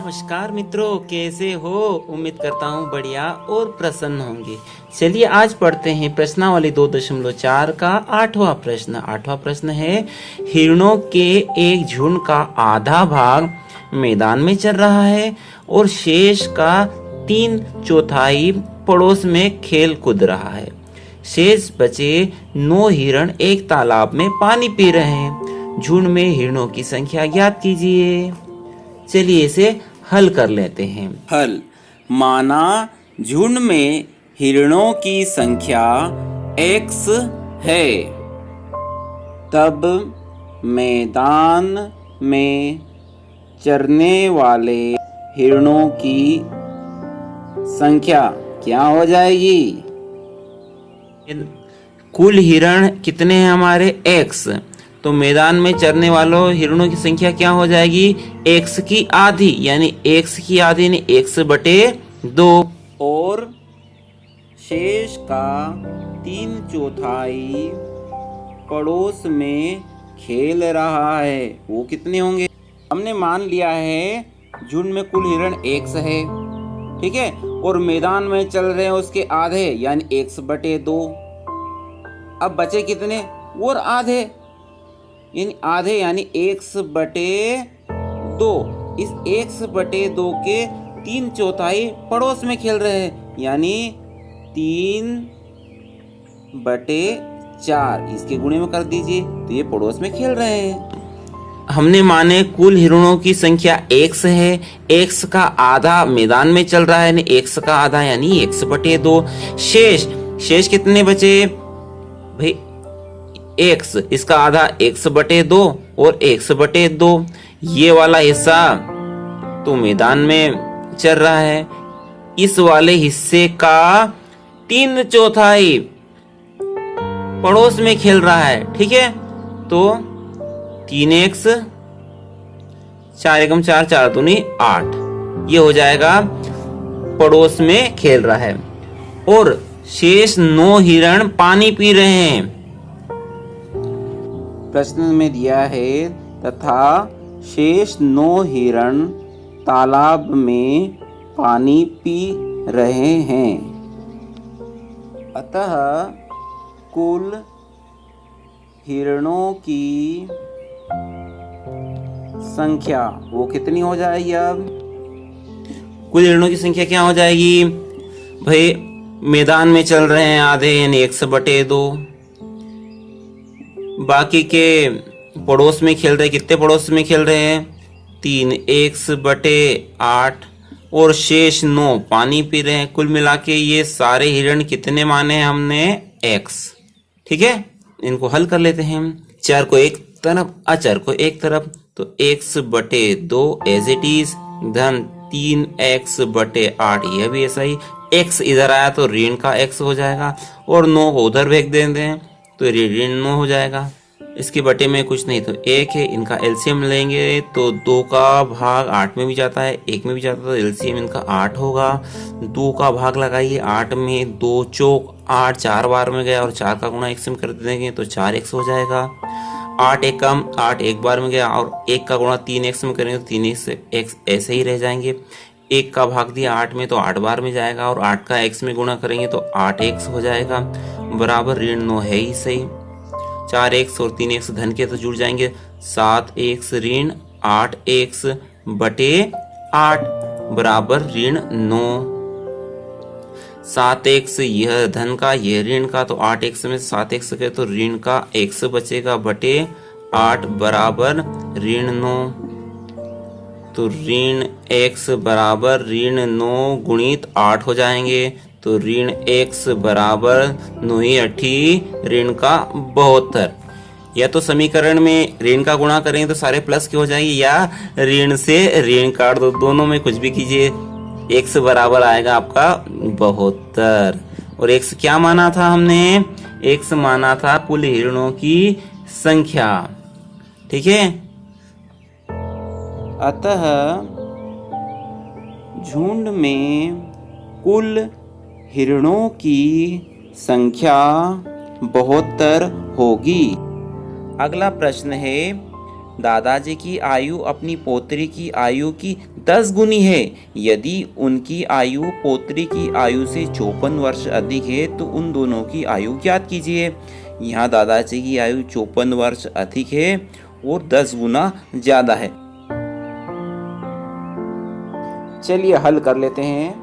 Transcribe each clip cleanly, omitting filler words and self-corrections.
नमस्कार मित्रों, कैसे हो? उम्मीद करता हूँ बढ़िया और प्रसन्न होंगे। चलिए आज पढ़ते हैं प्रश्नावली 2.4 का 8वां प्रश्न। 8वां प्रश्न है, हिरणों के एक झुंड का आधा भाग मैदान में चल रहा है और शेष का 3/4 पड़ोस में खेल कूद रहा है। शेष बचे 9 हिरण एक तालाब में पानी पी रहे हैं। झुंड में हिरणों की संख्या ज्ञात कीजिए। चलिए इसे हल कर लेते हैं। हल माना झुंड में हिरणों की संख्या x है, तब मैदान में चरने वाले हिरणों की संख्या क्या हो जाएगी? कुल हिरण कितने हैं हमारे? x। तो मैदान में चरने वालों हिरणों की संख्या क्या हो जाएगी? x की आधी, यानी x की आधी यानी x/2 और शेष का 3/4 पड़ोस में खेल रहा है। वो कितने होंगे? हमने मान लिया है झुंड में कुल हिरण x है, ठीक है, और मैदान में चल रहे हैं उसके आधे यानी x/2। अब बचे कितने? और आधे यानी x/2। इस x/2 के 3/4 पड़ोस में खेल रहे हैं यानी 3/4। इसके गुणे में कर दीजिए तो ये पड़ोस में खेल रहे हैं। हमने माने कुल हिरणों की संख्या x है, x का आधा मैदान में चल रहा है यानी x का आधा यानी x/2। शेष कितने बचे भाई? x, इसका आधा x/2 और x/2। ये वाला हिस्सा तो मैदान में चल रहा है, इस वाले हिस्से का 3/4 पड़ोस में खेल रहा है, ठीक है। तो 3x 4 एकम 4 4 दूनी 8, ये हो जाएगा पड़ोस में खेल रहा है। और शेष 9 हिरण पानी पी रहे हैं। प्रश्न में दिया है तथा शेष 9 हिरण तालाब में पानी पी रहे हैं, अतः कुल हिरणों की संख्या वो कितनी हो जाएगी? अब कुल हिरणों की संख्या क्या हो जाएगी भाई? मैदान में चल रहे हैं आधे यानी x/2, बाकी के पड़ोस में खेल रहे। कितने पड़ोस में खेल रहे हैं? 3x/8 और शेष 9 पानी पी रहे हैं। कुल मिला के ये सारे हिरण कितने माने हैं हमने? x, ठीक है। इनको हल कर लेते हैं। चर को एक तरफ, अचर को एक तरफ, तो x/2 एज इट इज, धन 3x/8 यह भी ऐसा ही। x इधर आया तो ऋण का x हो जाएगा और 9 को उधर भेज देते हैं तो ऋण 9 हो जाएगा। इसके बटे में कुछ नहीं तो 1 है, इनका एलसीएम लेंगे तो 2 का भाग 8 में भी जाता है, 1 में भी जाता है, तो एलसीएम इनका 8 होगा। 2 का भाग लगाइए 8 में, 2 चौक 8 4 बार में गया और 4 का गुणा 1 से कर देंगे तो 4x हो जाएगा। 8 एकम 8 एक बार में गया और 1 का गुणा 3x में करेंगे तो 3x ऐसे ही रह जाएंगे। 1 का भाग दिया 8 में तो 8 बार में जाएगा और 8 का x में गुणा करेंगे तो 8x हो जाएगा, बराबर ऋण 9 है ही सही। 4x और 3x धन के तो जुड़ जाएंगे, 7x ऋण 8x/8 बराबर ऋण 9। 7x यह धन का यह ऋण का, तो 8x में 7x के तो ऋण का x बचेगा बटे 8 बराबर ऋण 9। तो ऋण x बराबर ऋण 9 गुणित 8 हो जाएंगे, तो ऋण x बराबर 9 ऋण का 72। या तो समीकरण में ऋण का गुणा करेंगे तो सारे प्लस के हो जाएंगे, या ऋण से ऋण काट दो, दोनों में कुछ भी कीजिए। x बराबर आएगा आपका 72। और x क्या माना था हमने? x माना था कुल हिरणों की संख्या, ठीक है। अतः झुंड में कुल हिरणों की संख्या 72 होगी। अगला प्रश्न है, दादाजी की आयु अपनी पोत्री की आयु की 10 गुनी है। यदि उनकी आयु पोत्री की आयु से 54 वर्ष अधिक है तो उन दोनों की आयु ज्ञात कीजिए। यहाँ दादाजी की आयु 54 वर्ष अधिक है और 10 गुना ज्यादा है। चलिए हल कर लेते हैं।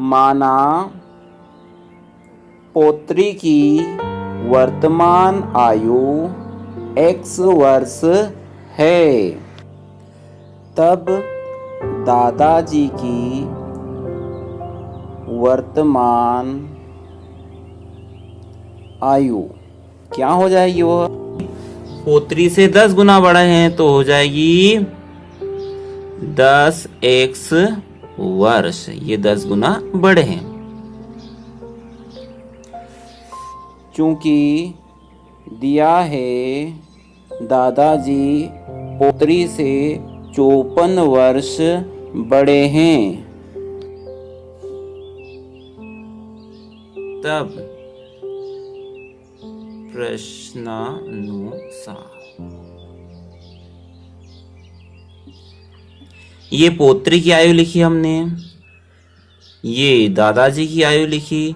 माना पोत्री की वर्तमान आयु x वर्ष है, तब दादाजी की वर्तमान आयु क्या हो जाएगी? वो पोत्री से 10 गुना बड़ा है तो हो जाएगी 10x वर्ष। ये 10 गुना बड़े हैं। चूंकि दिया है दादाजी पोत्री से 54 वर्ष बड़े हैं, तब प्रश्नानुसार ये पोत्री की आयु लिखी हमने, ये दादाजी की आयु लिखी,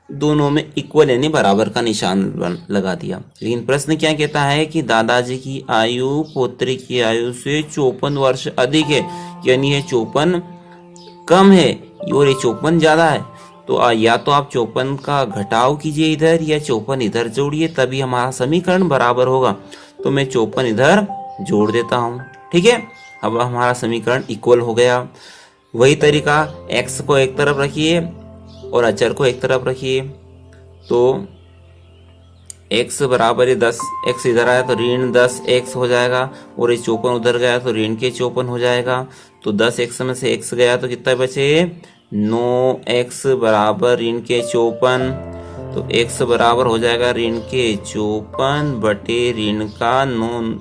दोनों में इक्वल यानी बराबर का निशान लगा दिया। लेकिन प्रश्न क्या कहता है कि दादाजी की आयु पोत्री की आयु से 54 वर्ष अधिक है, यानी ये 54 कम है और ये 54 ज्यादा है। तो या तो आप 54 का घटाव कीजिए इधर या 54 इधर जोड़िए, तभी हमारा समीकरण बराबर होगा। तो मैं 54 इधर जोड़ देता हूँ, ठीक है। अब हमारा समीकरण इक्वल हो गया। वही तरीका, x को एक तरफ रखिए और अचर को एक तरफ रखिए। तो x बराबर है 10, x इधर आया तो ऋण 10x हो जाएगा और ये 54 उधर गया तो ऋण के 54 हो जाएगा। तो 10x में से x गया तो कितना बचे? 9x बराबर ऋण के 54। तो x बराबर हो जाएगा ऋण के 54 बटे ऋण का 9,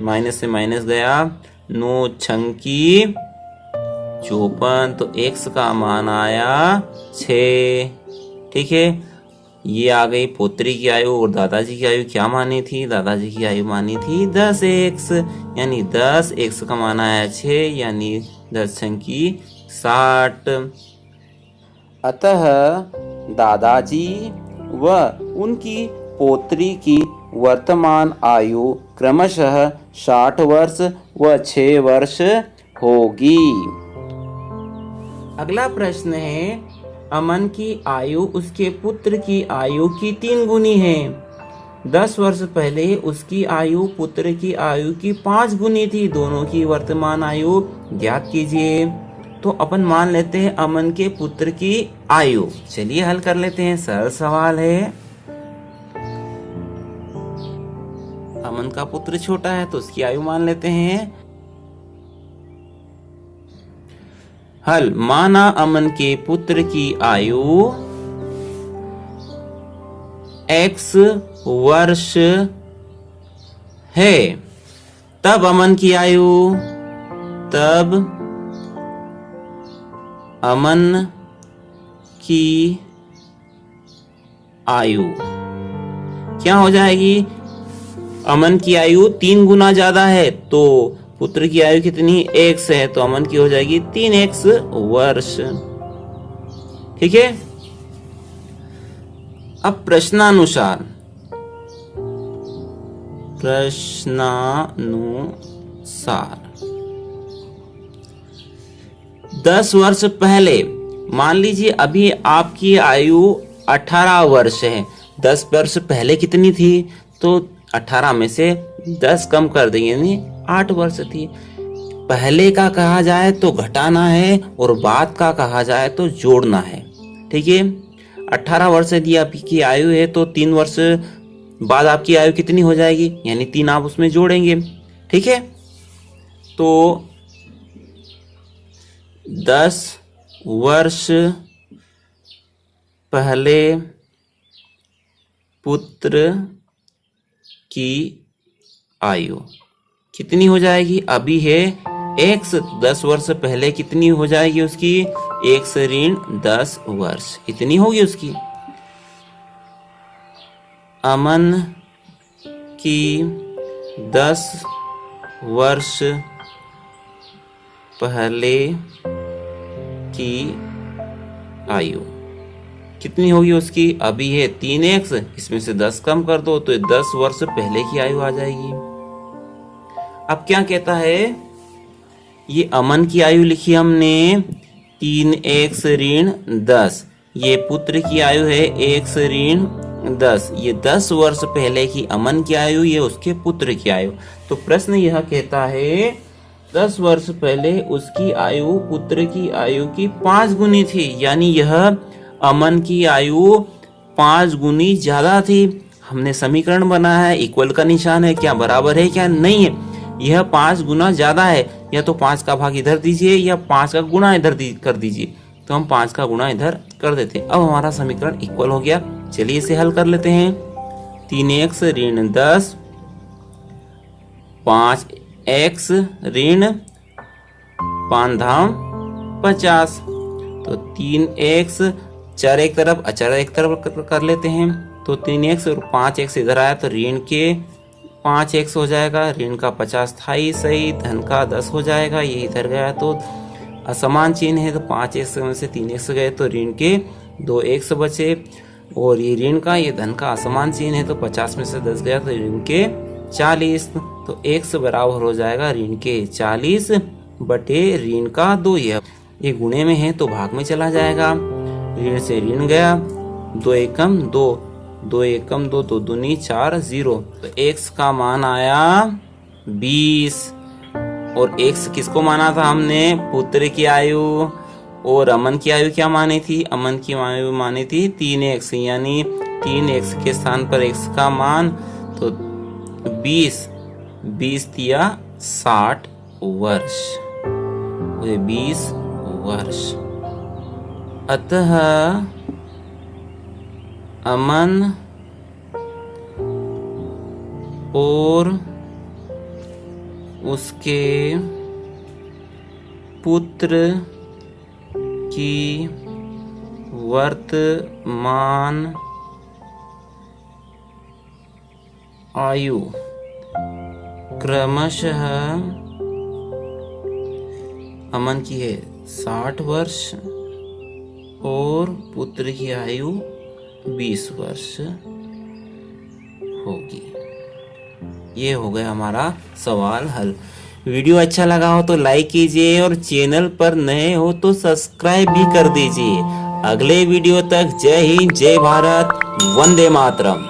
माइनस से माइनस गया, 9 छंकी 54। तो x का मान आया 6, ठीक है। ये आ गई पोत्री की आयु। और दादाजी की आयु क्या मानी थी? दादाजी की आयु मानी थी 10x, यानी 10x का मान आया 6, यानी 10 छंकी 60। अतः दादाजी व उनकी पोत्री की वर्तमान आयु क्रमशः 60 वर्ष व 6 वर्ष होगी। अगला प्रश्न है, अमन की आयु उसके पुत्र की आयु की 3 गुनी है। 10 वर्ष पहले उसकी आयु पुत्र की आयु की 5 गुनी थी। दोनों की वर्तमान आयु ज्ञात कीजिए। तो अपन मान लेते हैं अमन के पुत्र की आयु। चलिए हल कर लेते हैं, सरल सवाल है। अमन का पुत्र छोटा है तो उसकी आयु मान लेते हैं। हल, माना अमन के पुत्र की आयु x वर्ष है, तब अमन की आयु, तब अमन की आयु क्या हो जाएगी? अमन की आयु 3 गुना ज्यादा है तो पुत्र की आयु कितनी? x है, तो अमन की हो जाएगी 3x वर्ष, ठीक है। अब प्रश्नानुसार 10 वर्ष पहले, मान लीजिए अभी आपकी आयु 18 वर्ष है। 10 वर्ष पहले कितनी थी? तो 18 में से 10 कम कर देंगे, यानी 8 वर्ष थी। पहले का कहा जाए तो घटाना है और बाद का कहा जाए तो जोड़ना है, ठीक है। 18 वर्ष यदि आपकी आयु है तो 3 वर्ष बाद आपकी आयु कितनी हो जाएगी? यानी 3 आप उसमें जोड़ेंगे, ठीक है। तो 10 वर्ष पहले पुत्र की आयु कितनी हो जाएगी? अभी है x, 10 वर्ष पहले कितनी हो जाएगी उसकी? x ऋण 10 वर्ष, इतनी होगी उसकी। अमन की 10 वर्ष पहले की आयु कितनी होगी उसकी? अभी है 3x, इसमें से 10 कम कर दो तो 10 वर्ष पहले की आयु आ जाएगी। अब क्या कहता है, ये अमन की आयु लिखी हमने 3x ऋण 10, ये पुत्र की आयु है x ऋण 10, ये 10 वर्ष पहले की अमन की आयु, ये उसके पुत्र की आयु। तो प्रश्न यह कहता है 10 वर्ष पहले उसकी आयु पुत्र की आयु की 5 गुनी थी, यानी यह अमन की आयु 5 गुनी ज्यादा थी। हमने समीकरण बनाया है, इक्वल का निशान है, क्या बराबर है क्या नहीं है, यह 5 गुना ज्यादा है, या तो 5 का भाग इधर दीजिए या 5 का गुणा इधर कर दीजिए। तो हम 5 का गुणा इधर कर देते हैं। अब हमारा समीकरण इक्वल हो गया। चलिए इसे हल कर लेते हैं। 3x ऋण 10 5x ऋण 5 धाम 50, तो 3x 4 एक तरफ अचर एक तरफ कर लेते हैं। तो 3x और 5x इधर आया तो ऋण के 5x हो जाएगा, ऋण का 50 था ही सही, धन का 10 हो जाएगा, ये इधर गया तो असमान चिन्ह है, तो 5x में से 3x गए तो ऋण के 2x बचे, और ये ऋण का ये धन का असमान चिन्ह है तो 50 में से 10 गया तो ऋण के 40, तो x बराबर हो जाएगा ऋण के 40 बटे ऋण का 2। ये गुणे में है तो भाग में चला जाएगा, ऋण से ऋण गया, 2 एकम 2, 2 एकम 2, 2 दूनी 4 0, तो x का मान आया 20। और x किसको माना था हमने? पुत्र की आयु। और अमन की आयु क्या मानी थी? अमन की आयु मानी थी 3x, यानी 3x के स्थान पर x का मान तो 20 दिया 60 वर्ष, 20 वर्ष। अतः अमन और उसके पुत्र की वर्तमान आयु क्रमशः अमन की है 60 वर्ष और पुत्र की आयु 20 वर्ष होगी। ये हो गया हमारा सवाल हल। वीडियो अच्छा लगा हो तो लाइक कीजिए और चैनल पर नए हो तो सब्सक्राइब भी कर दीजिए। अगले वीडियो तक जय हिंद, जय भारत, वंदे मातरम।